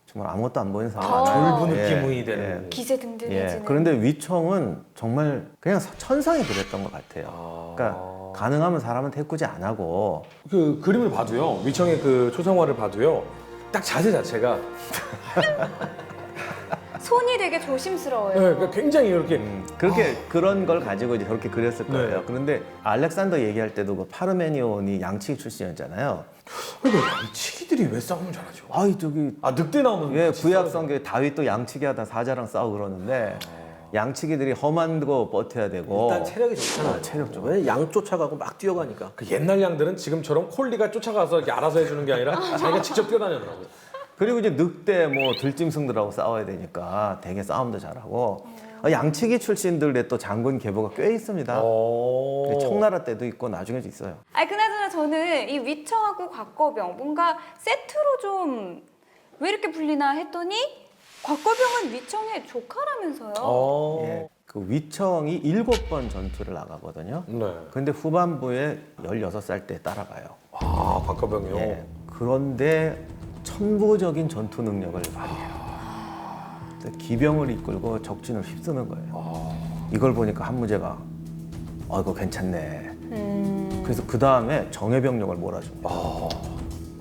정말 아무것도 안 보이는 사람 많아요. 졸부 느낌이 되는. 기세등등해지는. 그런데 위청은 정말 그냥 천상이 그랬던 것 같아요. 그러니까 가능하면 사람한테 해코지 안 하고 그 그림을 봐도요, 위청의 그 초상화를 봐도요, 딱 자세 자체가 손이 되게 조심스러워요. 네, 그러니까 굉장히 이렇게 그렇게 그런 걸 가지고 이제 그렇게 그렸을 거예요. 네. 그런데 알렉산더 얘기할 때도 그 파르메니온이 양치기 출신이었잖아요. 이거 양치기들이 왜 싸움을 잘하죠? 아이 저기 늑대 나오면 예, 같이 구약 싸우죠. 성경에 다윗도 양치기 하다 사자랑 싸우고 그러는데 양치기들이 험한 거 버텨야 되고 일단 체력이 좋잖아요. 체력 좋아. 왜 양 쫓아가고 막 뛰어가니까. 그 옛날 양들은 지금처럼 콜리가 쫓아가서 이렇게 알아서 해주는 게 아니라 자기가 직접 뛰어다니더라고요. 그리고 이제 늑대 뭐 들짐승들하고 싸워야 되니까 되게 싸움도 잘하고 양치기 출신들의 또 장군 계보가 꽤 있습니다. 청나라 때도 있고 나중에도 있어요. 아니 그나저나 저는 이 위청하고 곽거병 뭔가 세트로 좀 왜 이렇게 불리나 했더니 곽거병은 위청의 조카라면서요. 예, 그 위청이 7번 전투를 나가거든요. 네. 근데 후반부에 16살 때 따라가요. 아, 곽거병이요. 예, 그런데 천부적인 전투 능력을 발휘해요. 기병을 이끌고 적진을 휩쓰는 거예요. 이걸 보니까 한무제가 이거 괜찮네. 그래서 그 다음에 정예병력을 몰아줍니다.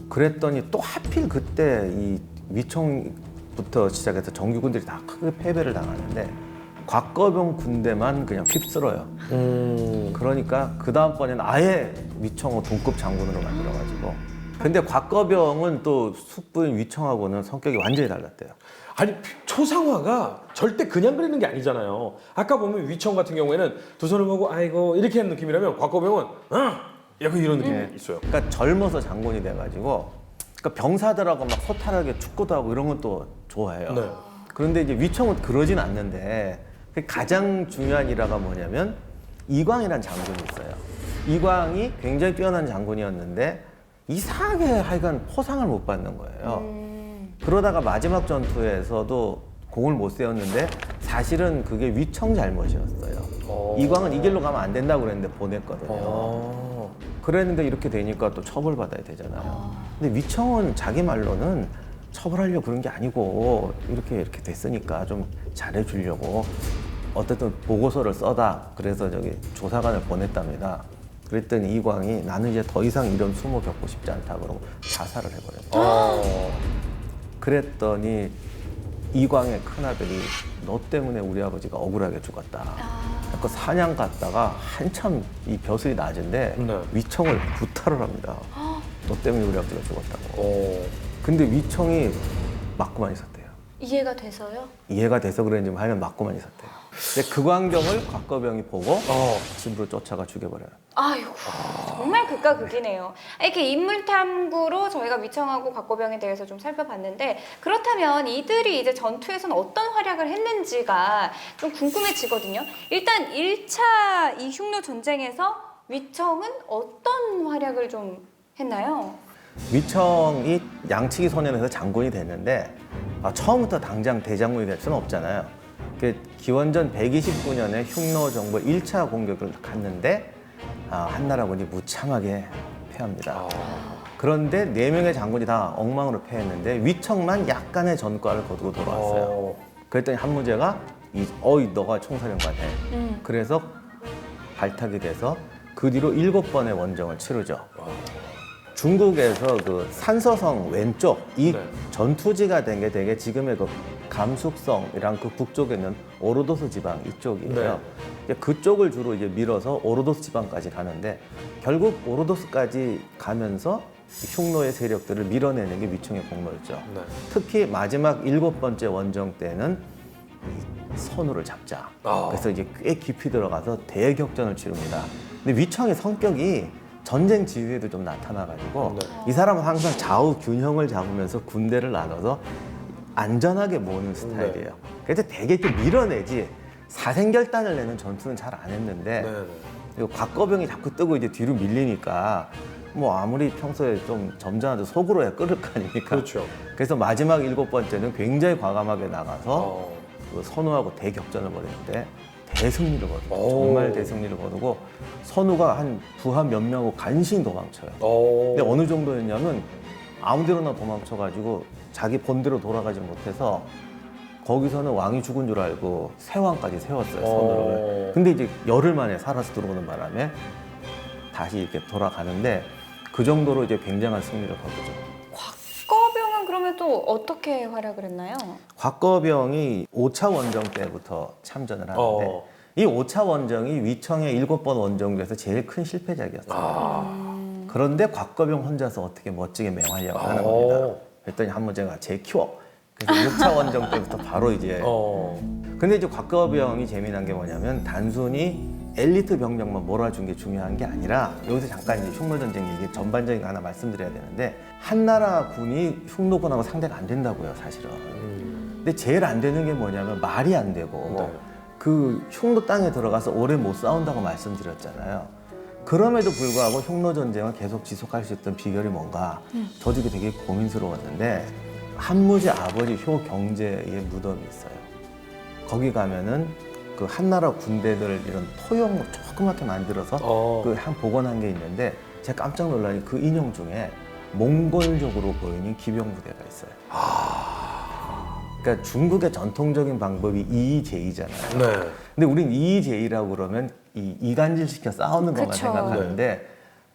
그랬더니 또 하필 그때 이 위청부터 시작해서 정규군들이 다 크게 패배를 당하는데 곽거병 군대만 그냥 휩쓸어요. 그러니까 그 다음번에는 아예 위청을 동급 장군으로 만들어가지고. 근데 곽거병은 또 숙부인 위청하고는 성격이 완전히 달랐대요. 아니 초상화가 절대 그냥 그리는 게 아니잖아요. 아까 보면 위청 같은 경우에는 두 손을 모고 아이고 이렇게 하는 느낌이라면 곽거병은 약간 이런 느낌이 있어요. 그러니까 젊어서 장군이 돼가지고 그러니까 병사들하고 막 소탈하게 축구도 하고 이런 건 또 좋아해요. 네. 그런데 이제 위청은 그러진 않는데 가장 중요한 일화가 뭐냐면 이광이라는 장군이 있어요. 이광이 굉장히 뛰어난 장군이었는데 이상하게 하여간 포상을 못 받는 거예요. 그러다가 마지막 전투에서도 공을 못 세웠는데 사실은 그게 위청 잘못이었어요. 이광은 이 길로 가면 안 된다고 그랬는데 보냈거든요. 그랬는데 이렇게 되니까 또 처벌받아야 되잖아요. 근데 위청은 자기 말로는 처벌하려고 그런 게 아니고 이렇게 됐으니까 좀 잘해주려고 어쨌든 보고서를 써다. 그래서 저기 조사관을 보냈답니다. 그랬더니 이광이 나는 이제 더 이상 이런 수모 겪고 싶지 않다 그러고 자살을 해버렸어요. 그랬더니 이광의 큰아들이 너 때문에 우리 아버지가 억울하게 죽었다. 그 사냥 갔다가 한참 이 벼슬이 낮은데 네. 위청을 구타를 합니다. 너 때문에 우리 아버지가 죽었다고. 근데 위청이 맞고만 있었대요. 이해가 돼서요? 이해가 돼서 그런지 하여간 맞고만 있었대요. 근데 그 광경을 곽거병이 보고 집으로 쫓아가 죽여버려요. 아이고 정말 극과 극이네요. 이렇게 인물 탐구로 저희가 위청하고 곽거병에 대해서 좀 살펴봤는데 그렇다면 이들이 이제 전투에서는 어떤 활약을 했는지가 좀 궁금해지거든요. 일단 1차 이 흉노 전쟁에서 위청은 어떤 활약을 좀 했나요? 위청이 양치기 소년에서 장군이 됐는데 처음부터 당장 대장군이 될 수는 없잖아요. 기원전 129년에 흉노 정부 1차 공격을 갔는데 한나라군이 무참하게 패합니다. 그런데 4명의 장군이 다 엉망으로 패했는데 위청만 약간의 전과를 거두고 돌아왔어요. 그랬더니 한무제가 너가 총사령관 해. 그래서 발탁이 돼서 그 뒤로 7번의 원정을 치르죠. 중국에서 그 산서성 왼쪽 이 네. 전투지가 된 게 되게 지금의 그 감숙성이랑 그 북쪽에 있는 오르도스 지방 이쪽이에요. 그쪽을 주로 이제 밀어서 오르도스 지방까지 가는데 결국 오르도스까지 가면서 흉노의 세력들을 밀어내는 게 위청의 공로였죠. 네. 특히 마지막 7번째 원정 때는 이 선우를 잡자. 그래서 이제 꽤 깊이 들어가서 대격전을 치릅니다. 근데 위청의 성격이 전쟁 지휘에도 좀 나타나가지고 이 사람은 항상 좌우 균형을 잡으면서 군대를 나눠서 안전하게 모으는 스타일이에요. 그래서 되게 좀 밀어내지 사생결단을 내는 전투는 잘 안 했는데 네. 이거 곽거병이 자꾸 뜨고 이제 뒤로 밀리니까 뭐 아무리 평소에 좀 점잖아도 속으로야 끓을 거 아닙니까? 그렇죠. 그래서 마지막 7번째는 굉장히 과감하게 나가서 어. 그 선우하고 대격전을 벌였는데 대승리를 거두고 오. 정말 대승리를 거두고 선우가 한 부하 몇 명하고 간신히 도망쳐요. 어. 근데 어느 정도였냐면 아무데로나 도망쳐가지고 자기 본대로 돌아가지 못해서 거기서는 왕이 죽은 줄 알고 세왕까지 세웠어요, 선우를. 근데 이제 열흘 만에 살아서 들어오는 바람에 다시 이렇게 돌아가는데 그 정도로 이제 굉장한 승리를 거두죠. 곽거병은 그러면 또 어떻게 활약을 했나요? 곽거병이 5차 원정 때부터 참전을 하는데 어. 이 5차 원정이 위청의 7번 원정 중에서 제일 큰 실패작이었어요. 그런데 곽거병 혼자서 어떻게 멋지게 맹활약을 하는 겁니다. 그랬더니 한무제가 제 키워. 그래서 6차 원정 때부터 바로 이제 근데 이제 곽거병이 재미난 게 뭐냐면 단순히 엘리트 병력만 몰아준 게 중요한 게 아니라 여기서 잠깐 이제 흉노전쟁 얘기 전반적인 거 하나 말씀드려야 되는데 한나라 군이 흉노군하고 상대가 안 된다고요, 사실은. 근데 제일 안 되는 게 뭐냐면 말이 안 되고 네. 그 흉노 땅에 들어가서 오래 못 싸운다고 말씀드렸잖아요. 그럼에도 불구하고 흉노전쟁을 계속 지속할 수 있던 비결이 뭔가 저도 이게 되게 고민스러웠는데 한무제 아버지 효경제의 무덤이 있어요. 거기 가면은 그 한나라 군대들 이런 토용 조그맣게 만들어서 그 한 복원한 게 있는데 제가 깜짝 놀란 게 그 인형 중에 몽골적으로 보이는 기병 부대가 있어요. 그러니까 중국의 전통적인 방법이 이의제의잖아요. 네. 근데 우린 이의제의라고 그러면 이간질 시켜 싸우는 것만 그쵸. 생각하는데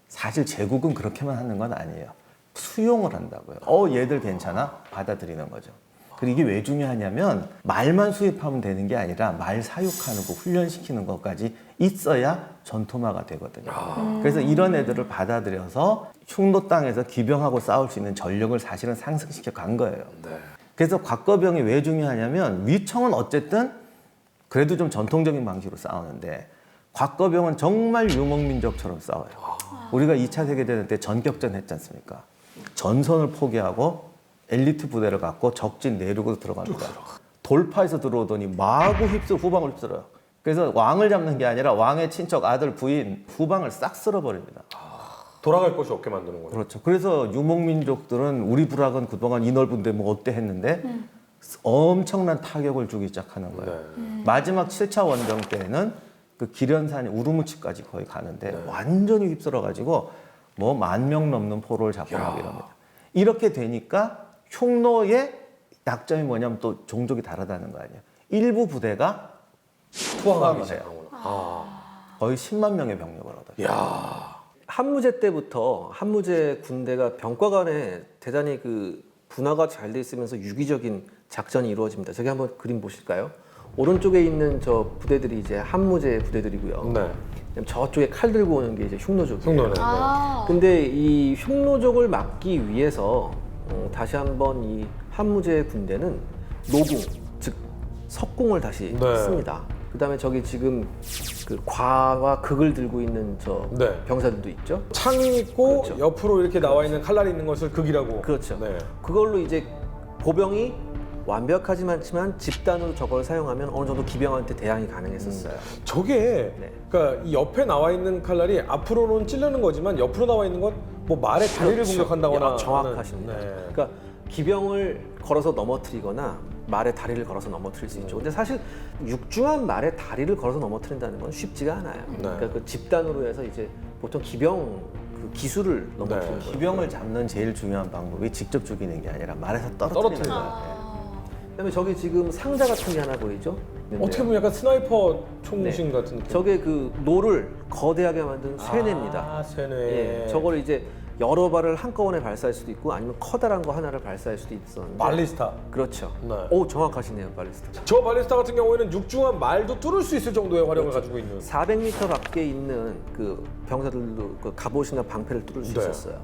사실 제국은 그렇게만 하는 건 아니에요. 수용을 한다고요. 얘들 괜찮아? 받아들이는 거죠. 그리고 이게 왜 중요하냐면 말만 수입하면 되는 게 아니라 말 사육하는 거, 훈련시키는 것까지 있어야 전투마가 되거든요. 그래서 이런 애들을 받아들여서 흉노 땅에서 기병하고 싸울 수 있는 전력을 사실은 상승시켜 간 거예요. 그래서 곽거병이 왜 중요하냐면 위청은 어쨌든 그래도 좀 전통적인 방식으로 싸우는데 곽거병은 정말 유목민족처럼 싸워요. 우리가 2차 세계대전 때 전격전 했지 않습니까? 전선을 포기하고 엘리트 부대를 갖고 적진 내륙으로 들어갑니다. 돌파해서 들어오더니 마구 후방을 휩쓸어요. 그래서 왕을 잡는 게 아니라 왕의 친척, 아들, 부인, 후방을 싹 쓸어버립니다. 돌아갈 곳이 없게 만드는 거예요. 그렇죠. 그래서 유목민족들은 우리 부락은 그동안 이 넓은데 뭐 어때 했는데 엄청난 타격을 주기 시작하는 거예요. 마지막 7차 원정 때는 그 기련산 우르무치까지 거의 가는데 완전히 휩쓸어가지고 뭐 10,000명 넘는 포로를 잡고 막 이럽니다. 이렇게 되니까 흉노의 약점이 뭐냐면 또 종족이 다르다는 거 아니에요. 일부 부대가 투항하기 투항을 해요. 시작하구나. 거의 10만 명의 병력을 얻어요. 야. 한무제 때부터 한무제 군대가 병과간에 대단히 그 분화가 잘 돼 있으면서 유기적인 작전이 이루어집니다. 저기 한번 그림 보실까요? 오른쪽에 있는 저 부대들이 이제 한무제 부대들이고요. 네. 그다음 저쪽에 칼 들고 오는 게 이제 흉노족이에요. 흉노네. 근데 이 흉노족을 막기 위해서 다시 한번 이 한무제 군대는 노궁, 즉 석궁을 다시 네. 씁니다. 그다음에 저기 지금 그 과와 극을 들고 있는 저 네. 병사들도 있죠. 창이 있고 그렇죠. 옆으로 이렇게 나와 있는 칼날이 있는 것을 극이라고. 그렇죠. 네. 그걸로 이제 보병이 완벽하지만 않지만 집단으로 저걸 사용하면 어느 정도 기병한테 대항이 가능했었어요. 저게 네. 그러니까 이 옆에 나와 있는 칼날이 앞으로는 찌르는 거지만 옆으로 나와 있는 건 뭐 말의 다리를 그렇죠. 공격한다거나 야, 정확하십니다. 하는, 네. 그러니까 기병을 걸어서 넘어뜨리거나 말의 다리를 걸어서 넘어뜨릴 수 있죠. 근데 사실 육중한 말의 다리를 걸어서 넘어뜨린다는 건 쉽지가 않아요. 그러니까 그 집단으로 해서 이제 보통 기병 그 기술을 넘어뜨리는 거예요. 기병을 잡는 제일 중요한 방법이 직접 죽이는 게 아니라 말에서 떨어뜨리는 떨어뜨리는 거예요. 그다음에 저기 지금 상자 같은 게 하나 보이죠? 있는데요. 어떻게 보면 약간 스나이퍼 총신 네. 같은 느낌. 저게 그 노를 거대하게 만든 쇠뇌입니다. 아, 쇠뇌. 예, 저걸 이제 여러 발을 한꺼번에 발사할 수도 있고 아니면 커다란 거 하나를 발사할 수도 있었는데. 발리스타. 그렇죠. 네. 오, 정확하시네요, 발리스타. 저 발리스타 같은 경우에는 육중한 말도 뚫을 수 있을 정도의 화력을 가지고 있는. 400m 밖에 있는 그 병사들도 그 갑옷이나 방패를 뚫을 수 네. 있었어요.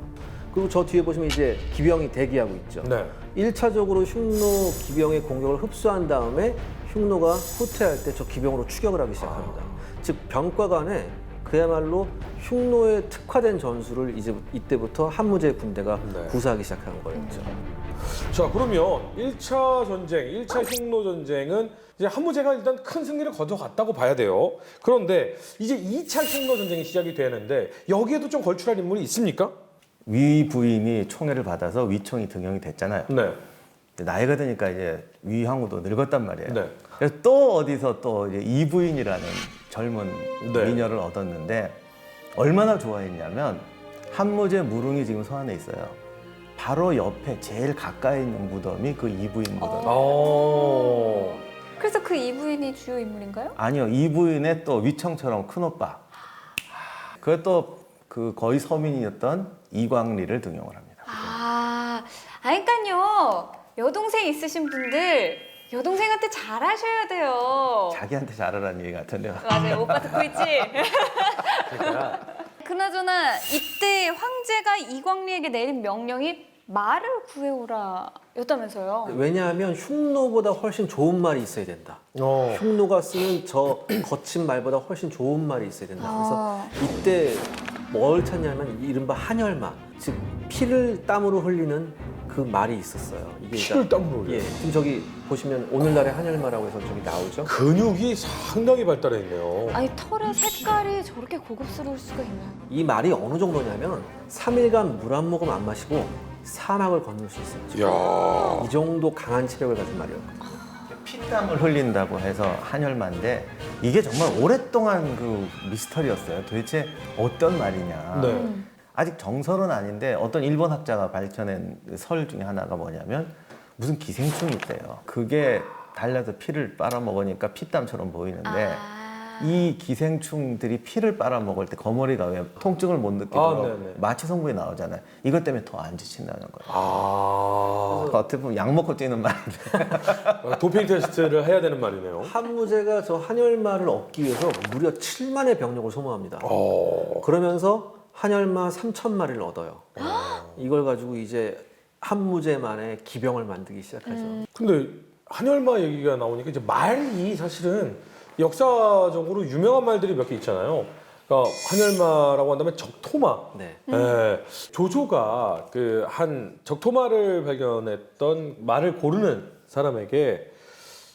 그리고 저 뒤에 보시면 이제 기병이 대기하고 있죠. 네. 1차적으로 흉노 기병의 공격을 흡수한 다음에 흉노가 후퇴할 때 저 기병으로 추격을 하기 시작합니다. 즉 병과 간에 그야말로 흉노에 특화된 전술을 이제 이때부터 한무제 군대가 네. 구사하기 시작한 거였죠. 자, 그러면 1차 전쟁, 1차 흉노 전쟁은 이제 한무제가 일단 큰 승리를 거둬갔다고 봐야 돼요. 그런데 이제 2차 흉노 전쟁이 시작이 되는데 여기에도 좀 걸출할 인물이 있습니까? 위 부인이 총애를 받아서 위총이 등용이 됐잖아요. 네. 나이가 드니까 이제 위 항우도 늙었단 말이에요. 네. 그래서 또 어디서 또 이제 이 부인이라는 젊은 네. 미녀를 얻었는데 얼마나 좋아했냐면 한무제 무릉이 지금 서안에 있어요. 바로 옆에 제일 가까이 있는 무덤이 그 이부인 무덤. 어. 그래서 그 이부인이 주요 인물인가요? 아니요, 이부인의 또 위청처럼 큰 오빠. 그것도 그 거의 서민이었던 이광리를 등용을 합니다. 그러니까요. 여동생 있으신 분들 여동생한테 잘하셔야 돼요. 자기한테 잘하라는 얘기 같은데요. 맞아요. 오빠 듣고 있지? 그러니까 그나저나 이때 황제가 이광리에게 내린 명령이 말을 구해오라 였다면서요. 왜냐하면 흉노보다 훨씬 좋은 말이 있어야 된다. 흉노가 쓰는 저 거친 말보다 훨씬 좋은 말이 있어야 된다. 그래서 이때 뭘 찾냐면 이른바 한혈마, 즉 피를 땀으로 흘리는 그 말이 있었어요. 이게 피를 땀으로 흘려요? 예, 지금 저기 보시면 오늘날의 한혈마라고 해서 저기 나오죠. 근육이 상당히 발달해 있네요. 아니 털의 색깔이 저렇게 고급스러울 수가 있나요? 이 말이 어느 정도냐면 3일간 물 한 모금 안 마시고 사막을 건널 수 있어요. 이야. 이 정도 강한 체력을 가진 말이었거든요. 피땀을 흘린다고 해서 한혈마인데 이게 정말 오랫동안 그 미스터리였어요. 도대체 어떤 말이냐. 네. 아직 정설은 아닌데 어떤 일본 학자가 밝혀낸 설 중에 하나가 뭐냐면 무슨 기생충이 있대요. 그게 달려서 피를 빨아먹으니까 피땀처럼 보이는데 이 기생충들이 피를 빨아먹을 때 거머리가 왜 통증을 못 느끼도록 네네. 마취 성분이 나오잖아요. 이것 때문에 더 안 지친다는 거예요. 아. 어떻게 보면 약 먹고 뛰는 말인데 도핑 테스트를 해야 되는 말이네요. 한무제가 저 한혈마를 얻기 위해서 무려 7만의 병력을 소모합니다. 그러면서 한혈마 3,000마리를 얻어요. 이걸 가지고 이제 한무제만의 기병을 만들기 시작하죠. 근데 한혈마 얘기가 나오니까 이제 말이 사실은 역사적으로 유명한 말들이 몇 개 있잖아요. 그러니까 한혈마라고 한다면 적토마. 네. 예, 조조가 그 한 적토마를 발견했던 말을 고르는 사람에게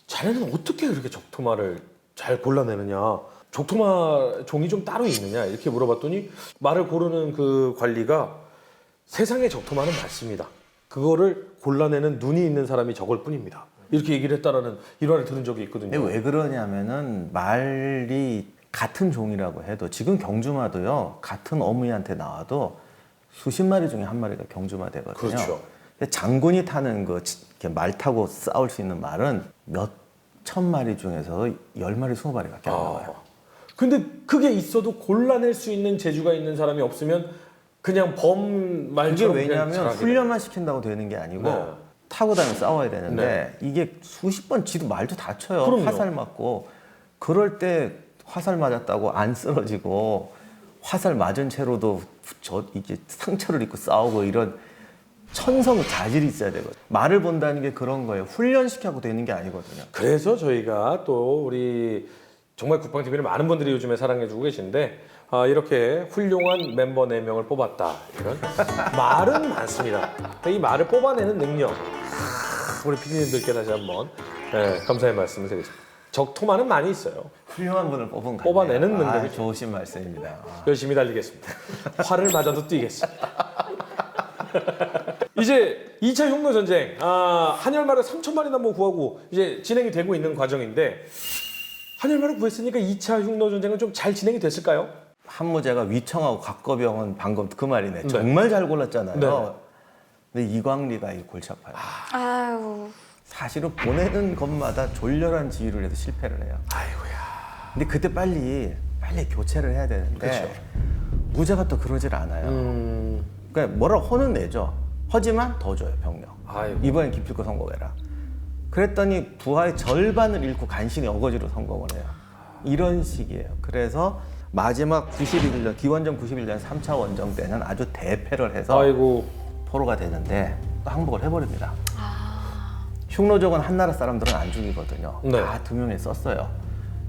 자네는 어떻게 그렇게 적토마를 잘 골라내느냐? 적토마 종이 좀 따로 있느냐? 이렇게 물어봤더니 말을 고르는 그 관리가 세상에 적토마는 많습니다. 그거를 골라내는 눈이 있는 사람이 적을 뿐입니다. 이렇게 얘기를 했다라는 일화를 들은 적이 있거든요. 근데 왜 그러냐면은 말이 같은 종이라고 해도 지금 경주마도요 같은 어머니한테 나와도 수십 마리 중에 한 마리가 경주마 되거든요. 그렇죠. 근데 장군이 타는 그 이렇게 말 타고 싸울 수 있는 말은 몇 천 마리 중에서 10마리, 20마리밖에 안 나와요. 근데 그게 있어도 골라낼 수 있는 재주가 있는 사람이 없으면 그냥 그게 범말처럼 왜냐하면 훈련만 시킨다고 되는 게 아니고 네. 타고 다니면 싸워야 되는데 이게 수십 번 지도 말도 다쳐요. 그럼요. 화살 맞고 그럴 때 화살 맞았다고 안 쓰러지고 화살 맞은 채로도 이게 상처를 입고 싸우고 이런 천성 자질이 있어야 되거든요. 말을 본다는 게 그런 거예요. 훈련시켜고 되는 게 아니거든요. 그래서 저희가 또 우리 정말 국방TV를 많은 분들이 요즘에 사랑해주고 계신데 이렇게 훌륭한 멤버 4명을 뽑았다. 이런 말은 많습니다. 이 말을 뽑아내는 능력 우리 PD님들께 다시 한번 감사의 말씀을 드리겠습니다. 적토마는 많이 있어요. 훌륭한 분을 뽑은 거예요. 뽑아내는 능력이 좋으신 말씀입니다. 열심히 달리겠습니다. 화를 맞아도 뛰겠습니다. 이제 2차 흉노 전쟁 한혈마를 3,000마리나 뭐 구하고 이제 진행이 되고 있는 과정인데 한혈마를 구했으니까 2차 흉노 전쟁은 좀 잘 진행이 됐을까요? 한무제가 위청하고 곽거병은 방금 그 말이네. 네. 정말 잘 골랐잖아요. 네. 근데 이광리가 이 골치 아파요. 아유. 사실은 보내는 것마다 졸렬한 지휘를 해서 실패를 해요. 아이고야. 근데 그때 빨리 교체를 해야 되는데 그렇죠. 무제가 또 그러질 않아요. 그러니까 뭐라고 혼은 내죠. 하지만 더 줘요, 병력. 아이고. 이번엔 기필코 성공해라. 그랬더니 부하의 절반을 잃고 간신히 어거지로 성공을 해요. 이런 식이에요. 그래서 마지막 91년, 기원전 91년 3차 원정 때는 아주 대패를 해서 아이고. 포로가 되는데 또 항복을 해버립니다. 흉노족은 한나라 사람들은 안 죽이거든요. 네. 다 등용에 썼어요.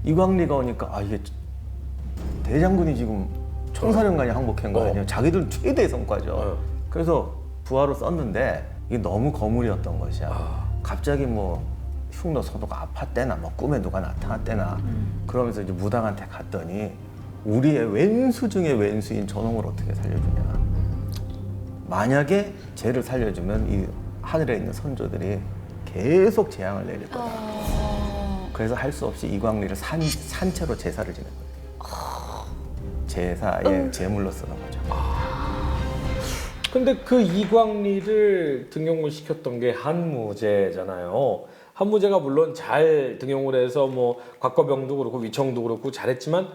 이광리가 오니까 이게 대장군이 지금 총사령관이 항복한 거 아니에요? 자기들 최대의 성과죠. 그래서 부하로 썼는데 이게 너무 거물이었던 것이야. 갑자기 뭐 흉노 서도가 아팠대나 뭐 꿈에 누가 나타났대나 그러면서 이제 무당한테 갔더니 우리의 왼수 중에 왼수인 저놈을 어떻게 살려주냐. 만약에 쟤를 살려주면 이 하늘에 있는 선조들이 계속 재앙을 내릴 거다. 그래서 할 수 없이 이광리를 산채로 제사를 지낸 거예요. 제사에 제물로 쓰는 거죠. 근데 그 이광리를 등용을 시켰던 게 한무제잖아요. 한무제가 물론 잘 등용을 해서 뭐 곽거병도 그렇고 위청도 그렇고 잘했지만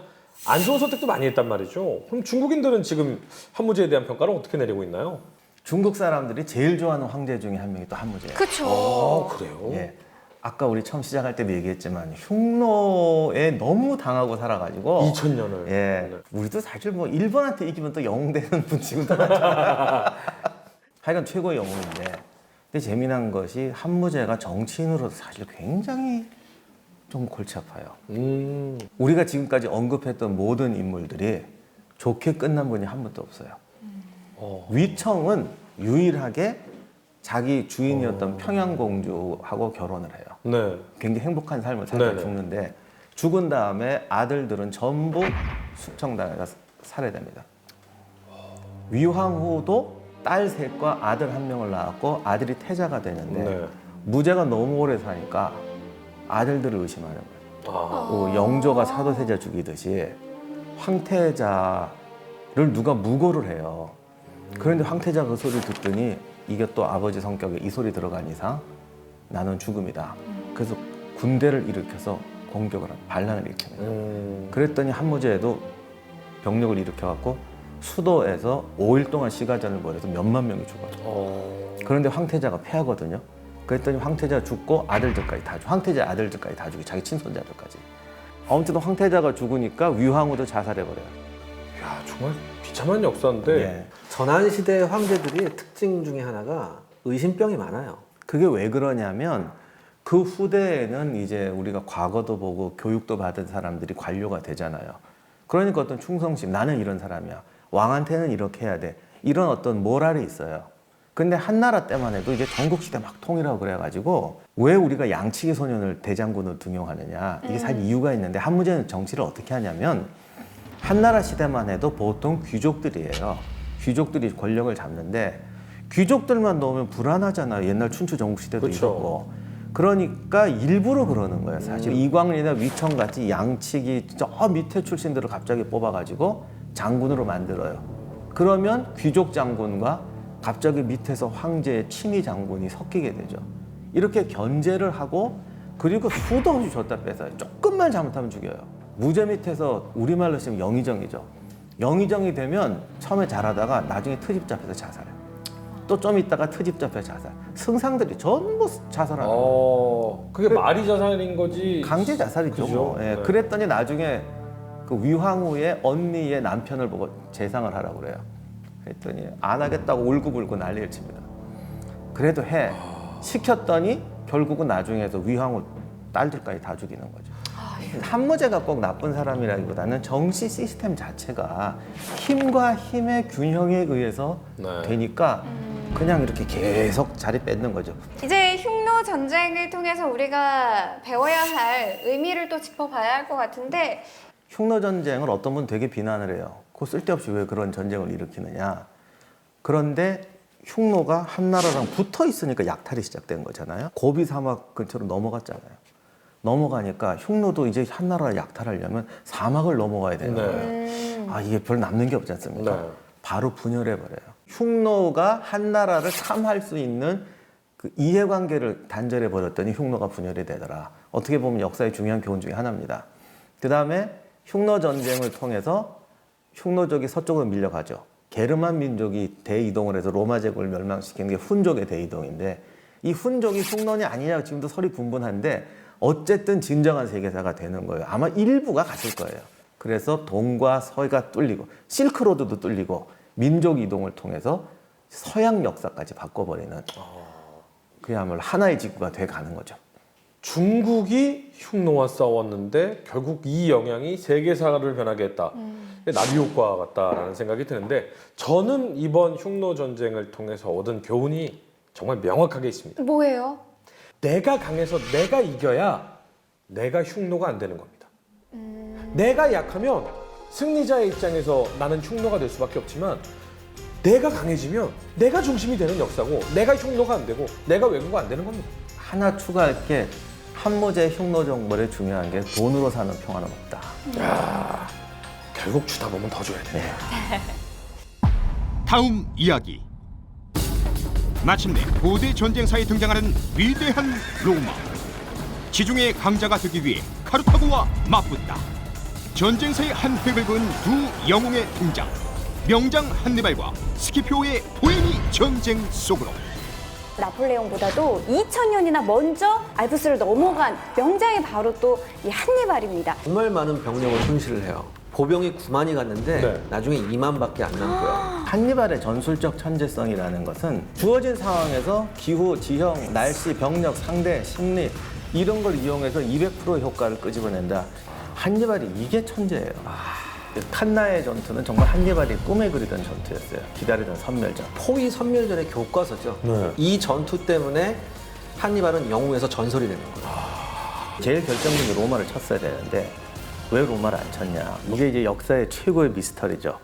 안 좋은 선택도 많이 했단 말이죠. 그럼 중국인들은 지금 한무제에 대한 평가를 어떻게 내리고 있나요? 중국 사람들이 제일 좋아하는 황제 중에 한 명이 또 한무제예요. 그쵸. 그래요? 예. 아까 우리 처음 시작할 때도 얘기했지만 흉노에 너무 당하고 살아가지고 2000년을. 예. 우리도 사실 뭐 일본한테 이기면 또 영웅 되는 분 지금도 많잖아요. 하여간 최고의 영웅인데 근데 재미난 것이 한무제가 정치인으로서 사실 굉장히 좀 골치 아파요. 우리가 지금까지 언급했던 모든 인물들이 좋게 끝난 분이 한 분도 없어요. 위청은 유일하게 자기 주인이었던 평양공주하고 결혼을 해요. 네. 굉장히 행복한 삶을 살다 네네. 죽는데 죽은 다음에 아들들은 전부 숙청당해서 살해됩니다. 위황후도 딸 셋과 아들 한 명을 낳았고 아들이 태자가 되는데 네. 무제가 너무 오래 사니까 아들들을 의심하는 거예요. 아. 영조가 사도세자 죽이듯이 황태자를 누가 무고를 해요. 그런데 황태자가 그 소리를 듣더니 이게 또 아버지 성격에 이 소리 들어간 이상 나는 죽음이다. 그래서 군대를 일으켜서 공격을 하고 반란을 일으킵니다. 그랬더니 한무제도 병력을 일으켜갖고 수도에서 5일 동안 시가전을 벌여서 몇만 명이 죽어요. 그런데 황태자가 패하거든요. 그랬더니 황태자 죽고 아들들까지 다 죽고 황태자 아들들까지 다 죽이 자기 친손자들까지. 아무튼 황태자가 죽으니까 위황후도 자살해버려요. 야, 정말 비참한 역사인데. 예. 전환시대 황제들이 특징 중에 하나가 의심병이 많아요. 그게 왜 그러냐면 그 후대에는 이제 우리가 과거도 보고 교육도 받은 사람들이 관료가 되잖아요. 그러니까 어떤 충성심, 나는 이런 사람이야. 왕한테는 이렇게 해야 돼. 이런 어떤 모랄이 있어요. 근데 한나라 때만 해도 이제 전국시대 막 통일하고 그래가지고 왜 우리가 양치기 소년을 대장군으로 등용하느냐. 이게 사실 이유가 있는데 한무제는 정치를 어떻게 하냐면 한나라 시대만 해도 보통 귀족들이에요. 귀족들이 권력을 잡는데 귀족들만 넣으면 불안하잖아요. 옛날 춘추 전국시대도 그쵸. 이러고. 그러니까 일부러 그러는 거예요. 사실 이광리나 위청같이 양치기 저 밑에 출신들을 갑자기 뽑아가지고 장군으로 만들어요. 그러면 귀족 장군과 갑자기 밑에서 황제의 친위 장군이 섞이게 되죠. 이렇게 견제를 하고 그리고 수도 없이 줬다 뺏어요. 조금만 잘못하면 죽여요. 무제 밑에서 우리말로 쓰면 영의정이죠. 영의정이 되면 처음에 잘하다가 나중에 트집 잡혀서 자살해요. 또 좀 있다가 트집 잡혀서 자살. 승상들이 전부 자살하는 거예요. 그게 말이 자살인 거지. 강제 자살이죠. 그죠? 뭐. 예, 네. 그랬더니 나중에 그 위황후의 언니의 남편을 보고 재상을 하라고 그래요. 그랬더니 안 하겠다고 울고불고 난리를 칩니다. 그래도 해. 시켰더니 결국은 나중에서 위황후 딸들까지 다 죽이는 거죠. 한무제가 꼭 나쁜 사람이라기보다는 정치 시스템 자체가 힘과 힘의 균형에 의해서 네. 되니까 그냥 이렇게 계속 자리 뺏는 거죠. 이제 흉노 전쟁을 통해서 우리가 배워야 할 의미를 또 짚어봐야 할 것 같은데 흉노 전쟁을 어떤 분 되게 비난을 해요. 그 쓸데없이 왜 그런 전쟁을 일으키느냐. 그런데 흉노가 한나라랑 붙어 있으니까 약탈이 시작된 거잖아요. 고비 사막 근처로 넘어갔잖아요. 넘어가니까 흉노도 이제 한나라를 약탈하려면 사막을 넘어가야 되는 네. 거예요. 아, 이게 별 남는 게 없지 않습니까? 네. 바로 분열해버려요. 흉노가 한나라를 탐할 수 있는 그 이해관계를 단절해버렸더니 흉노가 분열이 되더라. 어떻게 보면 역사의 중요한 교훈 중에 하나입니다. 그 다음에 흉노 전쟁을 통해서 흉노족이 서쪽으로 밀려가죠. 게르만 민족이 대이동을 해서 로마 제국을 멸망시키는 게 훈족의 대이동인데 이 훈족이 흉노니 아니냐 지금도 설이 분분한데 어쨌든 진정한 세계사가 되는 거예요. 아마 일부가 갔을 거예요. 그래서 동과 서가 뚫리고 실크로드도 뚫리고 민족 이동을 통해서 서양 역사까지 바꿔버리는 그야말로 하나의 지구가 돼가는 거죠. 중국이 흉노와 싸웠는데 결국 이 영향이 세계사를 변하게 했다. 나비 효과 같다라는 생각이 드는데 저는 이번 흉노 전쟁을 통해서 얻은 교훈이 정말 명확하게 있습니다. 뭐예요? 내가 강해서 내가 이겨야 내가 흉노가 안 되는 겁니다. 내가 약하면 승리자의 입장에서 나는 흉노가 될 수밖에 없지만 내가 강해지면 내가 중심이 되는 역사고 내가 흉노가 안 되고 내가 왜구가 안 되는 겁니다. 하나 추가할 게 한무제 흉노 정벌의 중요한 게 돈으로 사는 평화는 없다. 야, 결국 주다 보면 더 줘야 돼. 다음 이야기. 마침내 고대 전쟁사에 등장하는 위대한 로마. 지중해 강자가 되기 위해 카르타고와 맞붙다. 전쟁사의 한 획을 그은 두 영웅의 등장. 명장 한니발과 스키피오의 포에니 전쟁 속으로. 나폴레옹보다도 2000년이나 먼저 알프스를 넘어간 명장이 바로 또 이 한니발입니다. 정말 많은 병력을 손실을 해요. 보병이 9만이 갔는데 네. 나중에 2만밖에 안 남고요. 한니발의 전술적 천재성이라는 것은 주어진 상황에서 기후, 지형, 날씨, 병력, 상대, 심리 이런 걸 이용해서 200% 효과를 끄집어낸다. 한니발이 이게 천재예요. 칸나의 전투는 정말 한니발이 꿈에 그리던 전투였어요. 기다리던 선멸전. 포위 선멸전의 교과서죠. 네. 이 전투 때문에 한니발은 영웅에서 전설이 되는 거예요. 제일 결정적인 로마를 쳤어야 되는데 왜 로마를 안 쳤냐. 이게 이제 역사의 최고의 미스터리죠.